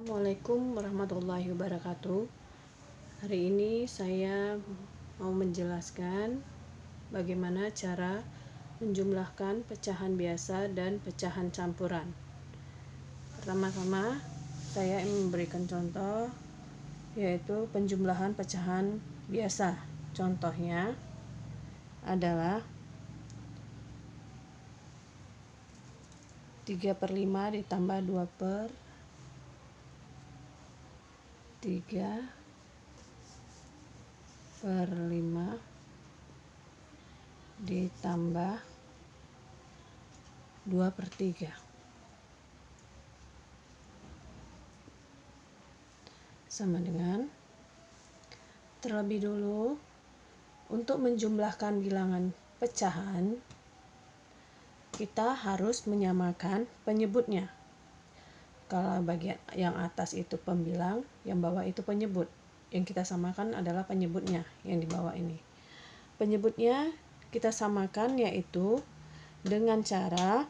Assalamualaikum warahmatullahi wabarakatuh. Hari ini saya mau menjelaskan bagaimana cara menjumlahkan pecahan biasa dan pecahan campuran. Pertama-tama saya ingin memberikan contoh, yaitu penjumlahan pecahan biasa. Contohnya adalah 3/5 ditambah 2/3/5 ditambah 2/3 sama dengan, terlebih dulu untuk menjumlahkan bilangan pecahan kita harus menyamakan penyebutnya. Kalau bagian yang atas itu pembilang, yang bawah itu penyebut. Yang kita samakan adalah penyebutnya yang di bawah ini. Penyebutnya kita samakan yaitu dengan cara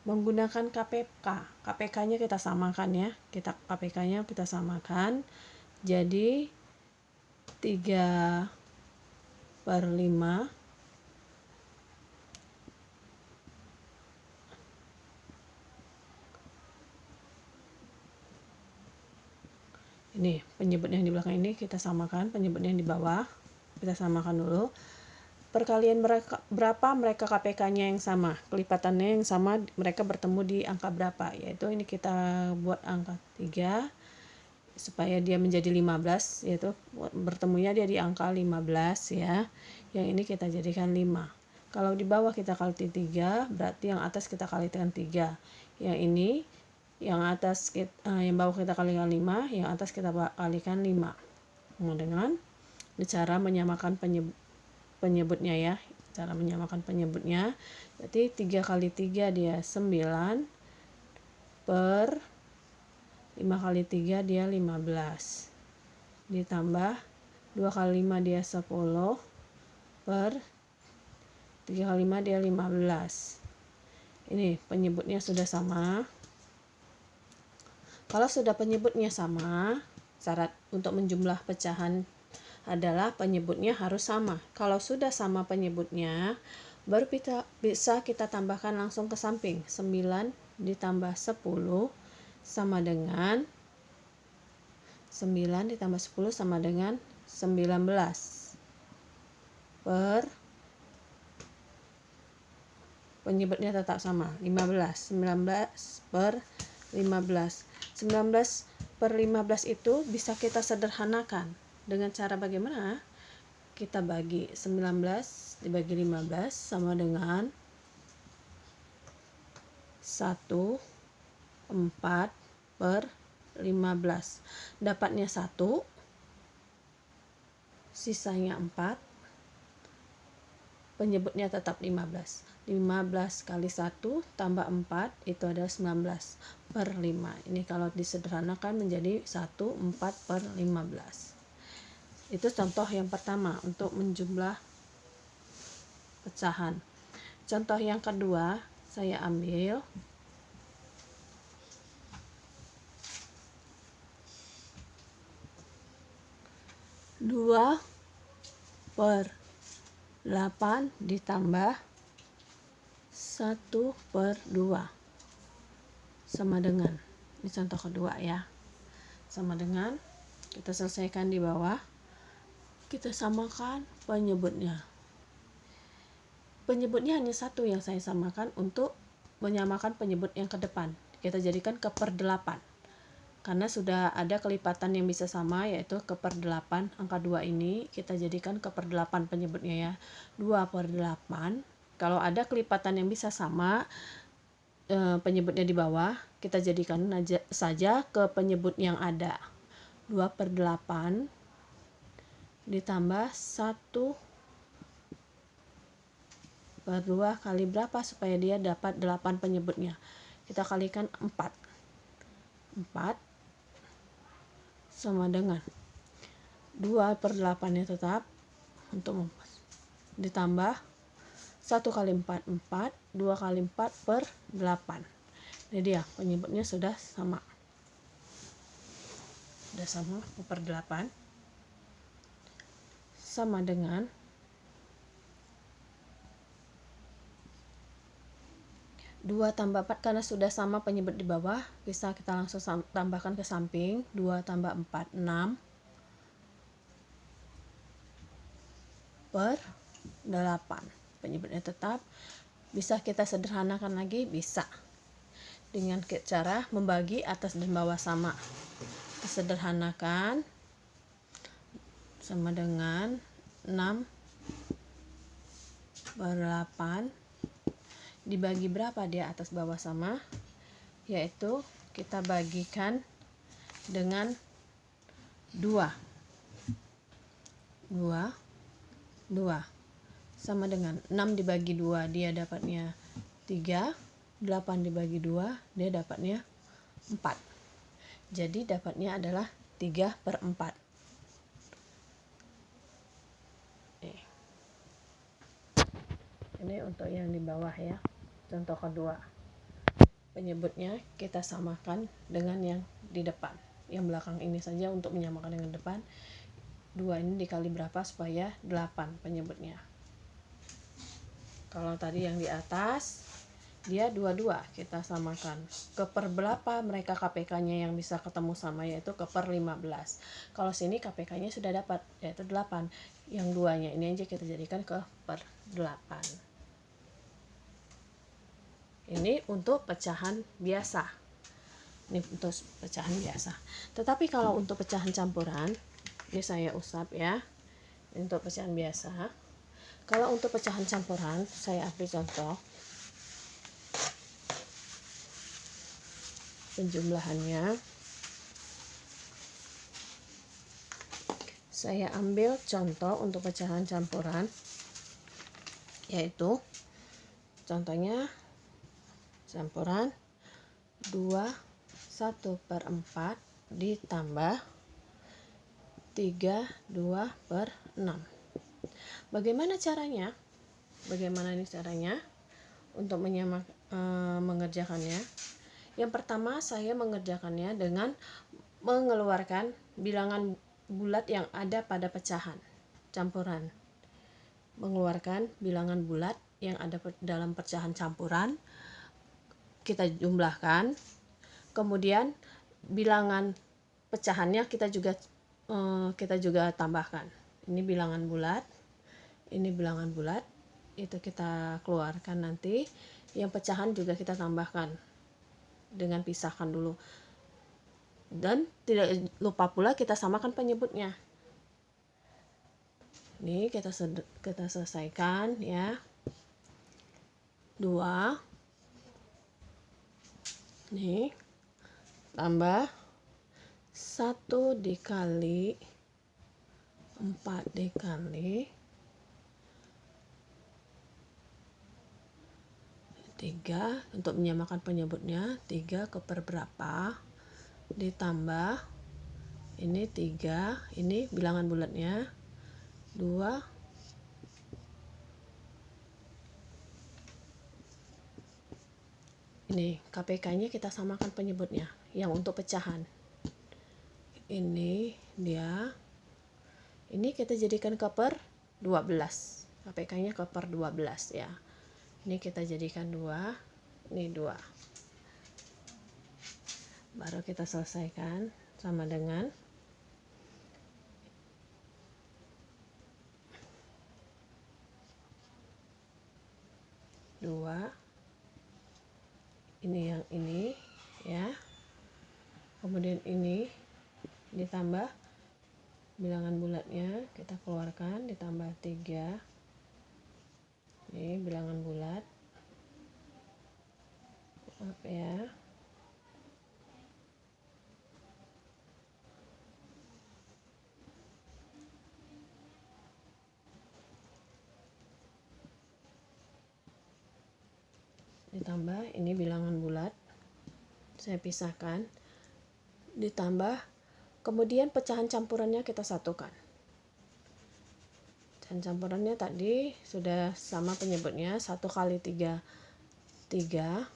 menggunakan KPK. KPK-nya kita samakan ya. KPK-nya kita samakan. Jadi 3/5 ini penyebut yang di belakang ini kita samakan, penyebut yang di bawah kita samakan dulu. Perkalian berapa mereka KPK-nya yang sama, kelipatannya yang sama, mereka bertemu di angka berapa, yaitu ini kita buat angka 3 supaya dia menjadi 15, yaitu bertemunya dia di angka 15 ya. Yang ini kita jadikan 5. Kalau di bawah kita kali 3, berarti yang atas kita kalikan 3. Yang ini yang atas yang bawah kita kalikan 5, yang atas kita kalikan 5. Dengan cara menyamakan penyebutnya ya. Cara menyamakan penyebutnya. Berarti 3 kali 3 dia 9 per 5 kali 3 dia 15. Ditambah 2 kali 5 dia 10 per 3 kali 5 dia 15. Ini penyebutnya sudah sama. Kalau sudah penyebutnya sama, syarat untuk menjumlah pecahan adalah penyebutnya harus sama. Kalau sudah sama penyebutnya, baru bisa kita tambahkan langsung ke samping. 9 ditambah 10 sama dengan 9 ditambah 10 sama dengan 19 per penyebutnya tetap sama 15. 19 per 15. 19 per 15 itu bisa kita sederhanakan dengan cara bagaimana? Kita bagi 19 dibagi 15 sama dengan 1/4 per 15. Dapatnya 1, sisanya 4, penyebutnya tetap 15. 15 kali 1 tambah 4 itu adalah 19 per 5. Ini kalau disederhanakan menjadi 1/4 per 15. Itu contoh yang pertama untuk menjumlah pecahan. Contoh yang kedua saya ambil 2/8 ditambah 1/2 sama dengan, ini contoh kedua ya, sama dengan, kita selesaikan di bawah, kita samakan penyebutnya. Penyebutnya hanya satu yang saya samakan untuk menyamakan penyebut yang ke depan. Kita jadikan ke per 8. Karena sudah ada kelipatan yang bisa sama, yaitu ke per 8. Angka 2 ini kita jadikan ke per 8 penyebutnya ya. 2/8. Kalau ada kelipatan yang bisa sama, penyebutnya di bawah, kita jadikan saja ke penyebut yang ada. 2/8 ditambah 1/2 kali berapa supaya dia dapat 8 penyebutnya. Kita kalikan 4. 4 sama dengan 2/8 nya tetap untuk ditambah 1 kali 4, 4, 2 kali 4 per 8. Jadi ya penyebutnya sudah sama. sudah sama, per 8 sama dengan 2 tambah 4, karena sudah sama penyebut di bawah, bisa kita langsung tambahkan ke samping. 2 tambah 4, 6 per 8. Penyebutnya tetap. Bisa kita sederhanakan lagi, bisa dengan cara membagi atas dan bawah sama. Sederhanakan sama dengan 6 per 8 dibagi berapa dia atas bawah sama, yaitu kita bagikan dengan 2 sama dengan 6 dibagi 2 dia dapatnya 3, 8 dibagi 2 dia dapatnya 4. Jadi dapatnya adalah 3 per 4. Ini untuk yang di bawah ya. Contoh kedua, penyebutnya kita samakan dengan yang di depan. Yang belakang ini saja untuk menyamakan dengan depan. 2 ini dikali berapa supaya 8 penyebutnya. Kalau tadi yang di atas dia 22, kita samakan ke per berapa mereka KPK-nya yang bisa ketemu sama, yaitu ke per 15. Kalau sini KPK-nya sudah dapat, yaitu 8. Yang duanya ini aja kita jadikan ke per 8. Ini untuk pecahan biasa. Ini untuk pecahan biasa. Tetapi kalau untuk pecahan campuran, ini saya usap ya. Ini untuk pecahan biasa. Kalau untuk pecahan campuran, saya ambil contoh penjumlahannya. Saya ambil contoh untuk pecahan campuran, yaitu contohnya campuran 2 1 per 4 ditambah 3 2 per 6. Bagaimana caranya? Bagaimana ini caranya untuk mengerjakannya? Yang pertama, saya mengerjakannya dengan mengeluarkan bilangan bulat yang ada pada pecahan campuran. Mengeluarkan bilangan bulat yang ada dalam pecahan campuran, kita jumlahkan, kemudian bilangan pecahannya kita juga tambahkan. Ini bilangan bulat, ini bilangan bulat, itu kita keluarkan nanti. Yang pecahan juga kita tambahkan dengan pisahkan dulu, dan tidak lupa pula kita samakan penyebutnya. Ini kita selesaikan ya. 2 nih tambah 1 dikali 4 dikali 3, untuk menyamakan penyebutnya 3 ke per berapa ditambah ini 3, ini bilangan bulatnya 2 ini KPK-nya kita samakan penyebutnya yang untuk pecahan. Ini dia. Ini kita jadikan ke per 12. KPK-nya ke per 12 ya. Ini kita jadikan 2, ini 2. Baru kita selesaikan sama dengan 2. Ini yang ini ya, kemudian ini ditambah bilangan bulatnya kita keluarkan, ditambah 3, ini bilangan bulat, maaf ya, ditambah ini bilangan bulat, saya pisahkan, ditambah, kemudian pecahan campurannya kita satukan. Pecahan campurannya tadi sudah sama penyebutnya, 1 kali 3 3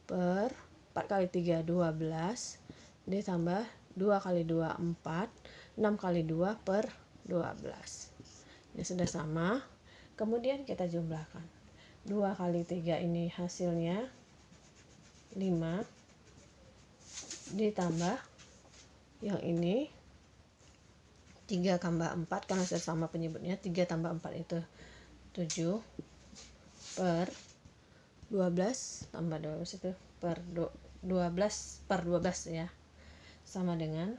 per 4 kali 3 12 ditambah 2 kali 2 4, 6 kali 2 per 12. Ini sudah sama. Kemudian kita jumlahkan. 2 kali 3 ini hasilnya 5, ditambah yang ini 3 tambah 4, karena sama penyebutnya. 3 tambah 4 itu 7 per 12 tambah 12 itu per 12 per 12 ya, sama dengan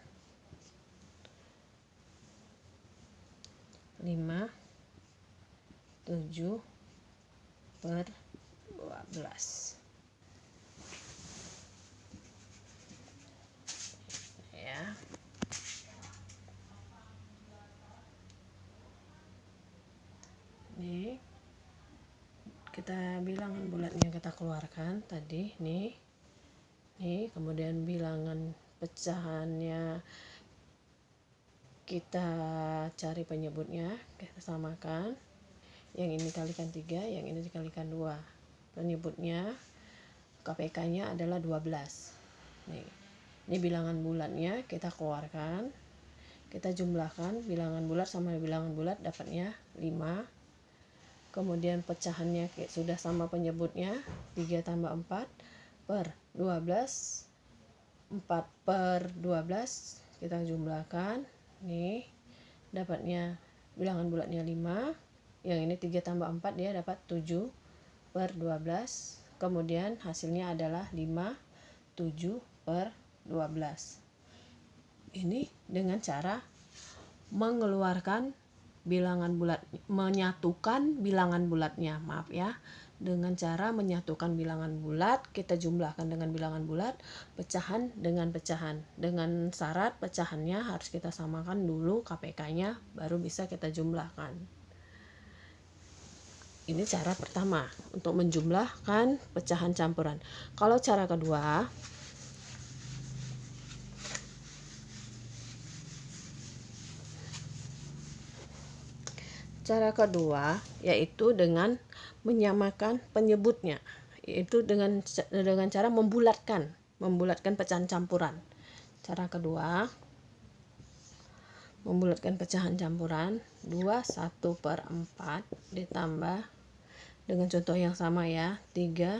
5, 7 per 12 ya. Nih kita bilangan bulatnya kita keluarkan tadi nih, kemudian bilangan pecahannya kita cari penyebutnya, kita samakan. Yang ini dikalikan 3, yang ini dikalikan 2. Penyebutnya KPK-nya adalah 12. Nih, ini bilangan bulatnya kita keluarkan. Kita jumlahkan bilangan bulat sama bilangan bulat, dapatnya 5. Kemudian pecahannya sudah sama penyebutnya, 3 tambah 4 per 12, 4 per 12 kita jumlahkan. Nih dapatnya bilangan bulatnya 5, yang ini 3 tambah 4 dia dapat 7 per 12. Kemudian hasilnya adalah 5, 7 per 12. Ini dengan cara mengeluarkan bilangan bulat, menyatukan bilangan bulatnya, maaf ya, dengan cara menyatukan bilangan bulat, kita jumlahkan dengan bilangan bulat, pecahan dengan pecahan, dengan syarat pecahannya harus kita samakan dulu KPK-nya, baru bisa kita jumlahkan. Ini cara pertama untuk menjumlahkan pecahan campuran. Kalau cara kedua, yaitu dengan menyamakan penyebutnya, yaitu dengan cara membulatkan pecahan campuran. Cara kedua, membulatkan pecahan campuran 2 1 per 4 ditambah dengan contoh yang sama ya, 3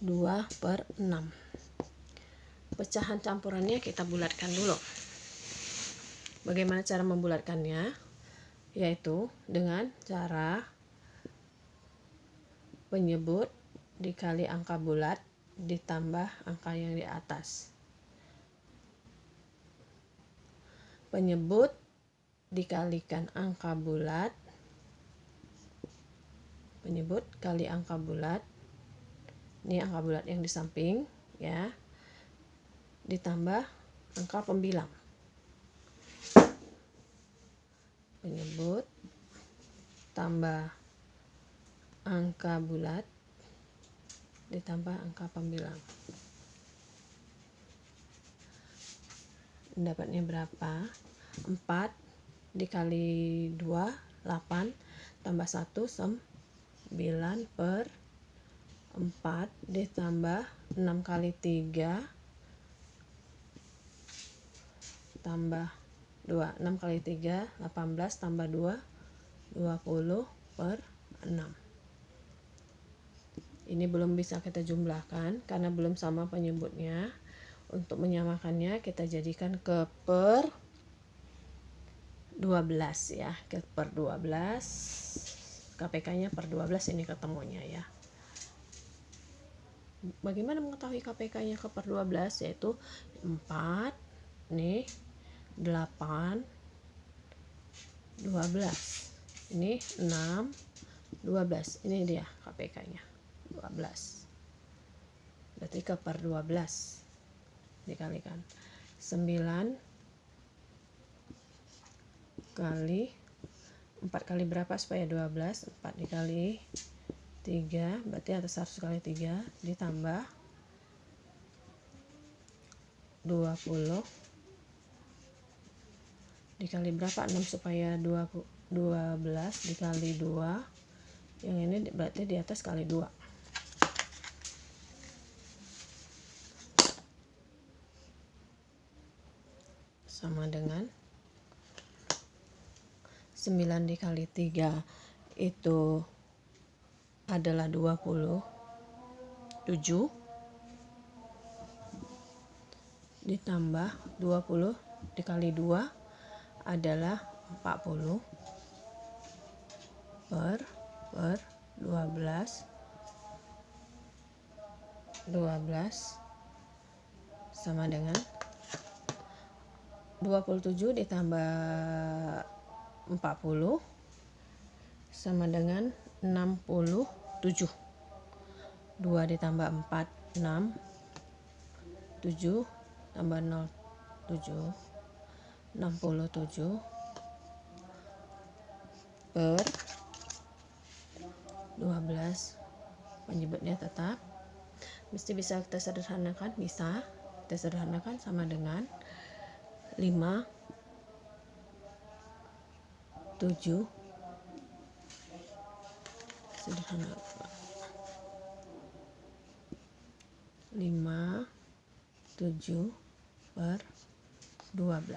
2 per 6. Pecahan campurannya kita bulatkan dulu. Bagaimana cara membulatkannya? Yaitu dengan cara penyebut dikali angka bulat ditambah angka yang di atas. Penyebut dikalikan angka bulat, penyebut kali angka bulat, ini angka bulat yang di samping ya, ditambah angka pembilang. Penyebut tambah angka bulat ditambah angka pembilang. Dapatnya berapa? 4 dikali 2 8 tambah 1 9 per 4 ditambah 6 kali 3 tambah 2, 6 kali 3 18 tambah 2 20 per 6. Ini belum bisa kita jumlahkan karena belum sama penyebutnya. Untuk menyamakannya kita jadikan ke per 12 ya, ke per 12. KPK-nya per 12 ini ketemunya ya. Bagaimana mengetahui KPK-nya ke per 12? Yaitu 4 nih 8 12, ini 6 12, ini dia KPK-nya 12. Berarti ke per 12 dikalikan 9 kali 4 kali berapa supaya 12? 4 dikali 3 berarti atas 100 kali 3 ditambah 20 dikali berapa? 6 supaya 12 dikali 2, yang ini berarti di atas kali 2. sama dengan 9 dikali 3 itu adalah 27, ditambah 20 dikali 2 adalah 40 per 12 sama dengan 27 ditambah 40 sama dengan 67. 2 ditambah 4 6, 7 tambah 0 7, 67 per 12. Penyebutnya tetap mesti bisa kita sederhanakan, sama dengan 5 7 sederhana 5 7 per 12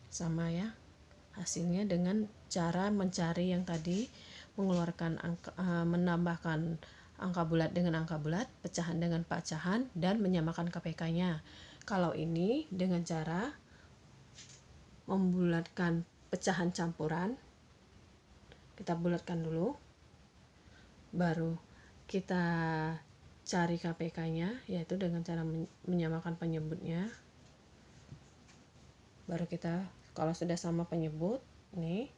sama ya hasilnya dengan cara mencari yang tadi, mengeluarkan angka, menambahkan angka bulat dengan angka bulat, pecahan dengan pecahan, dan menyamakan KPK-nya. Kalau ini dengan cara membulatkan pecahan campuran, kita bulatkan dulu, baru kita cari KPK-nya, yaitu dengan cara menyamakan penyebutnya. Baru kita, kalau sudah sama penyebut, nih,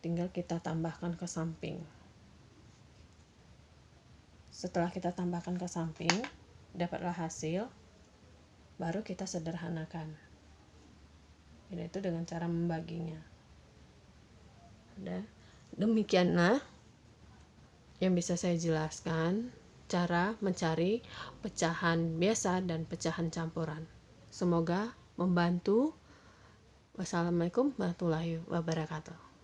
tinggal kita tambahkan ke samping. Setelah kita tambahkan ke samping, dapatlah hasil, baru kita sederhanakan. Itu dengan cara membaginya. Demikianlah yang bisa saya jelaskan cara mencari pecahan biasa dan pecahan campuran. Semoga membantu. Wassalamualaikum warahmatullahi wabarakatuh.